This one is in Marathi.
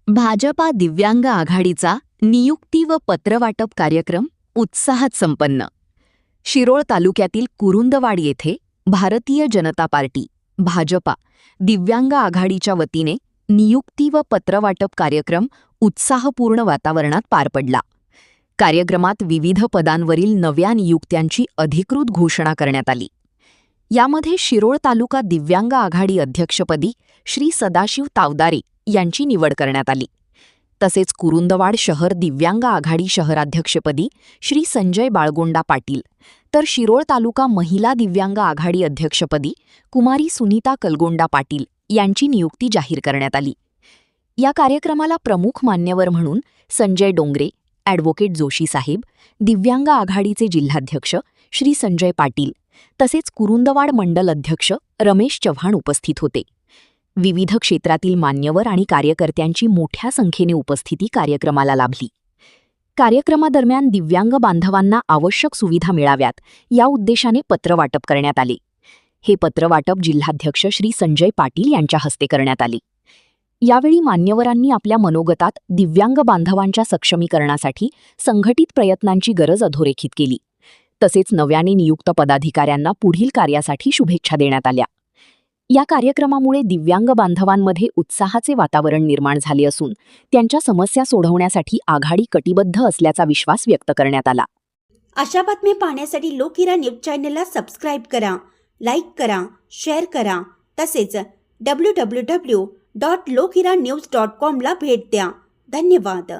भाजपा दिव्यांग आघाडीचा नियुक्ती व पत्रवाटप कार्यक्रम उत्साहात संपन्न. शिरोळ तालुक्यातील कुरुंदवाड येथे भारतीय जनता पार्टी भाजपा दिव्यांग आघाडीच्या वतीने नियुक्ती व पत्रवाटप कार्यक्रम उत्साहपूर्ण वातावरणात पार पडला. कार्यक्रमात विविध पदांवरील नव्या नियुक्त्यांची अधिकृत घोषणा करण्यात आली. यामध्ये शिरोळ तालुका दिव्यांग आघाडी अध्यक्षपदी श्री सदाशिव तावदारे यांची निवड करण्यात आली. तसेच कुरुंदवाड शहर दिव्यांग आघाडी शहराध्यक्षपदी श्री संजय बाळगोंडा पाटील, तर शिरोळ तालुका महिला दिव्यांग आघाडी अध्यक्षपदी कुमारी सुनीता कलगोंडा पाटील यांची नियुक्ती जाहीर करण्यात आली. या कार्यक्रमाला प्रमुख मान्यवर म्हणून संजय डोंगरे, ॲडव्होकेट जोशी साहेब, दिव्यांग आघाडीचे जिल्हाध्यक्ष श्री संजय पाटील, तसेच कुरुंदवाड मंडल अध्यक्ष रमेश चव्हाण उपस्थित होते. विविध क्षेत्रातील मान्यवर आणि कार्यकर्त्यांची मोठ्या संख्येने उपस्थिती कार्यक्रमाला लाभली. कार्यक्रमादरम्यान दिव्यांग बांधवांना आवश्यक सुविधा मिळाव्यात या उद्देशाने पत्रवाटप करण्यात आले. हे पत्रवाटप जिल्हाध्यक्ष श्री संजय पाटील यांच्या हस्ते करण्यात आले. यावेळी मान्यवरांनी आपल्या मनोगतात दिव्यांग बांधवांच्या सक्षमीकरणासाठी संघटित प्रयत्नांची गरज अधोरेखित केली. तसेच नव्याने नियुक्त पदाधिकाऱ्यांना पुढील कार्यासाठी शुभेच्छा देण्यात आल्या. या कार्यक्रमामुळे दिव्यांग बांधवांमध्ये उत्साहाचे वातावरण निर्माण झाले असून त्यांच्या समस्या सोडवण्यासाठी आघाडी कटिबद्ध असल्याचा विश्वास व्यक्त करण्यात आला. अशा बातम्या पाहण्यासाठी लोकहिरा न्यूज चॅनलला सबस्क्राईब करा, लाईक करा, शेअर करा. तसेच www.lokhirannews.com ला भेट द्या. धन्यवाद.